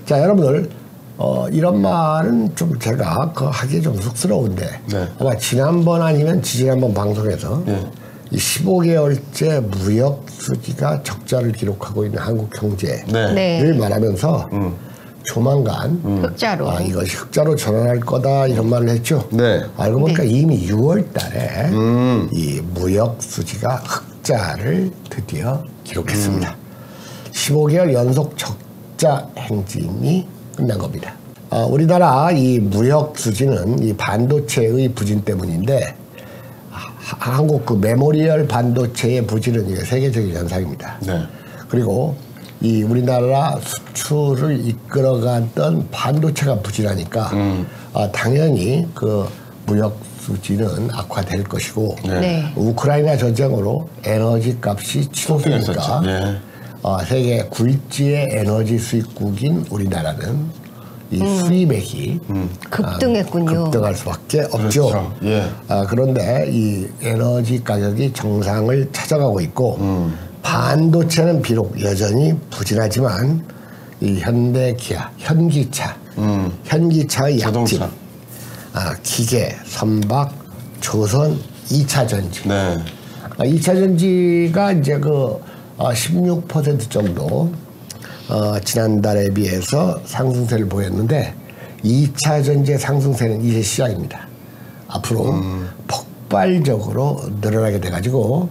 자, 여러분들 이런 말은 좀 제가 하기 좀 쑥스러운데 네. 아마 지난번 아니면 지지난번 방송에서 네. 이 15개월째 무역 수지가 적자를 기록하고 있는 한국 경제를 네. 말하면서 조만간 흑자로 이것이 흑자로 전환할 거다 이런 말을 했죠. 네. 알고 보니까 이미 6월 달에 이 무역 수지가 흑자를 드디어 기록했습니다. 15개월 연속 적자 행진이 끝난 겁니다. 우리나라 이 무역 수지는 이 반도체의 부진 때문인데 한국 그 메모리얼 반도체의 부진은 이게 세계적인 현상입니다. 네. 그리고 이 우리나라 수출을 이끌어갔던 반도체가 부진하니까 당연히 그 무역 수지는 악화될 것이고 네. 우크라이나 전쟁으로 에너지 값이 치솟으니까 네. 세계 굴지의 에너지 수입국인 우리나라는 이 수입액이 급등했군요. 급등할 수밖에 없죠. 그렇죠. 예. 그런데 이 에너지 가격이 정상을 찾아가고 있고 반도체는 비록 여전히 부진하지만 이 현대 기아, 현기차의 약진, 자동차. 기계, 선박, 조선, 2차 전지. 네. 2차 전지가 이제 16% 정도 지난달에 비해서 상승세를 보였는데 2차 전지의 상승세는 이제 시작입니다. 앞으로 폭발적으로 늘어나게 돼가지고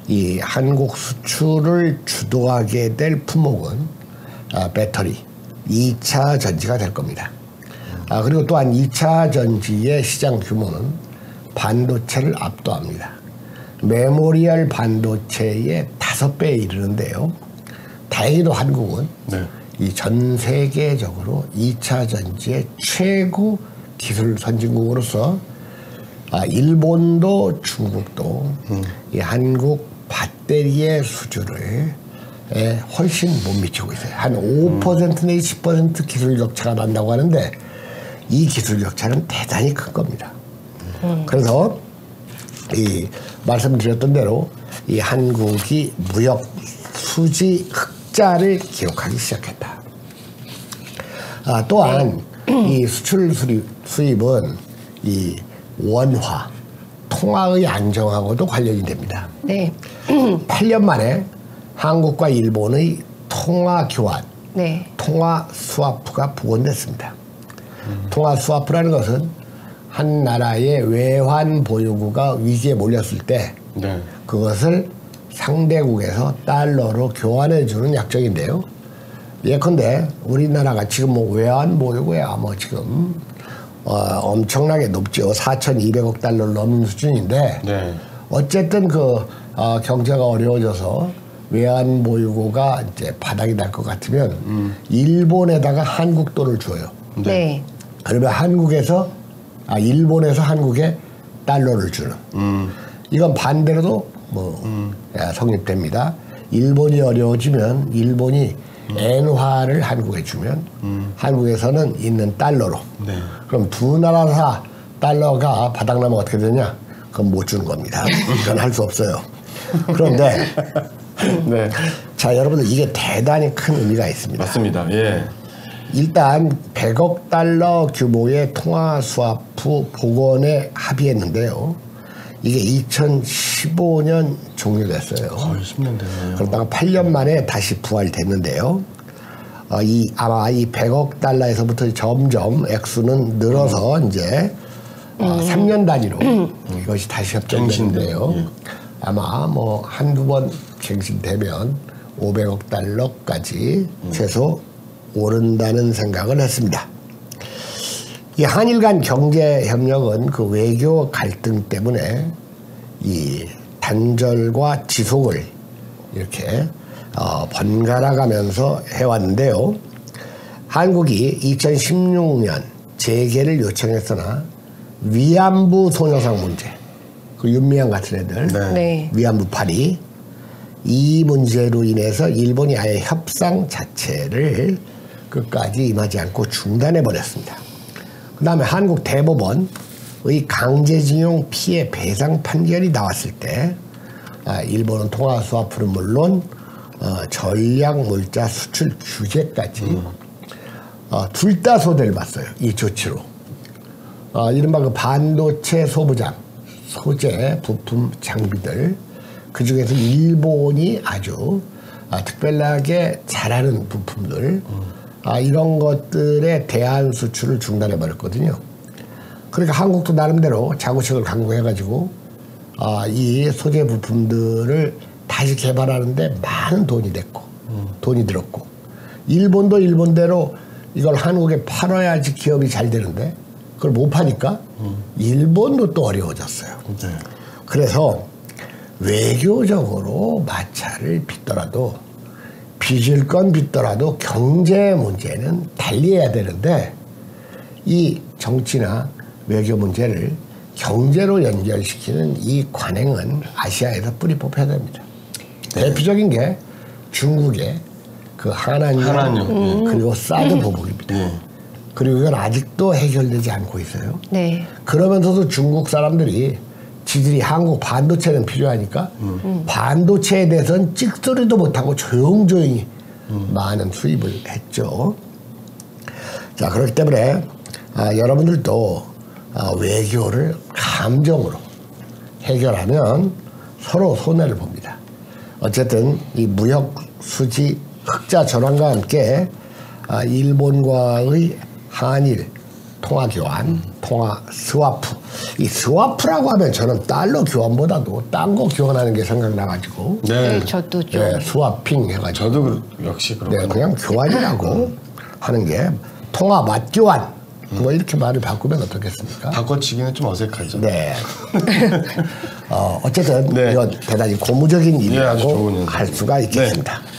이 한국 수출을 주도하게 될 품목은 배터리, 2차 전지가 될 겁니다. 그리고 또한 2차 전지의 시장 규모는 반도체를 압도합니다. 메모리얼 반도체의 5배에 이르는데요. 다행히도 한국은 이 전 세계적으로 2차 전지의 최고 기술 선진국으로서 일본도 중국도 이 한국 배터리의 수주를 훨씬 못 미치고 있어요. 한 5% 내지 10% 기술 격차가 난다고 하는데 이 기술 격차는 대단히 큰 겁니다. 그래서 이 말씀드렸던 대로 이 한국이 무역 수지 흑자를 기록하기 시작했다. 또한 이 수출 수입은 이 원화, 통화의 안정하고도 관련이 됩니다. 네. 8년 만에 한국과 일본의 통화 교환, 네. 통화 스와프가 복원됐습니다. 통화 스와프라는 것은 한 나라의 외환 보유고가 위기에 몰렸을 때 네. 그것을 상대국에서 달러로 교환해주는 약정인데요. 예컨대 우리나라가 지금 외환 보유고야 지금 엄청나게 높죠. 4,200억 달러를 넘는 수준인데 네. 어쨌든 경제가 어려워져서 외환 보유고가 이제 바닥이 날 것 같으면 일본에다가 한국 돈을 줘요. 네. 그러면 일본에서 한국에 달러를 주는. 이건 반대로도 성립됩니다. 일본이 어려워지면 일본이 엔화를 한국에 주면 한국에서는 있는 달러로. 네. 그럼 두 나라 다 달러가 바닥나면 어떻게 되냐? 그건 못 주는 겁니다. 이건 할 수 없어요. 그런데 네. 자, 여러분들 이게 대단히 큰 의미가 있습니다. 맞습니다. 예. 일단 100억 달러 규모의 통화 스와프 복원에 합의했는데요. 이게 2015년 종료됐어요. 거의 10년 됐네요. 그러다가 8년 만에 다시 부활됐는데요. 아마 이 100억 달러에서부터 점점 액수는 늘어서 이제 3년 단위로 이것이 다시 협정되는데요. 예. 아마 한두 번 갱신되면 500억 달러까지 최소 오른다는 생각을 했습니다. 이 한일 간 경제 협력은 그 외교 갈등 때문에 이 단절과 지속을 이렇게 번갈아 가면서 해왔는데요. 한국이 2016년 재개를 요청했으나 위안부 소녀상 문제, 그 윤미향 같은 애들, 네. 위안부 파리, 이 문제로 인해서 일본이 아예 협상 자체를 끝까지 임하지 않고 중단해 버렸습니다. 그 다음에 한국 대법원의 강제징용 피해 배상 판결이 나왔을 때 일본은 통화 스와프는 물론 전략 물자 수출 규제까지 둘 다 소재를 봤어요. 이 조치로. 이른바 그 반도체 소부장, 소재, 부품, 장비들 그 중에서 일본이 아주 특별하게 잘하는 부품들 이런 것들의 대한 수출을 중단해 버렸거든요. 그러니까 한국도 나름대로 자구책을 강구해가지고 이 소재 부품들을 다시 개발하는데 많은 돈이 됐고 돈이 들었고 일본도 일본대로 이걸 한국에 팔아야지 기업이 잘 되는데 그걸 못 파니까 일본도 또 어려워졌어요. 네. 그래서 외교적으로 마찰을 빚더라도 빚을 건 빚더라도 경제 문제는 달리해야 되는데 이 정치나 외교 문제를 경제로 연결시키는 이 관행은 아시아에서 뿌리 뽑혀야 됩니다. 대표적인 게 중국의 그 한한령 그리고 사드 보복입니다. 그리고 이건 아직도 해결되지 않고 있어요. 네. 그러면서도 중국 사람들이 지들이 한국 반도체는 필요하니까 반도체에 대해서는 찍소리도 못하고 조용조용히 많은 수입을 했죠. 자, 그렇기 때문에 여러분들도 외교를 감정으로 해결하면 서로 손해를 봅니다. 어쨌든 이 무역 수지 흑자 전환과 함께 일본과의 한일 통화 교환, 통화 스와프. 이 스와프라고 하면 저는 달러 교환보다도 딴 거 교환하는 게 생각나가지고. 네, 저도 좀. 네, 스와핑 해가지고. 저도 역시 그렇고. 네, 그냥 교환이라고 하는 게 통화 맞교환. 뭐 이렇게 말을 바꾸면 어떻겠습니까? 바꿔치기는 좀 어색하죠. 네. 어쨌든 네. 이건 대단히 고무적인 아주 일이라고 좋은 할 수가 있겠습니다. 네.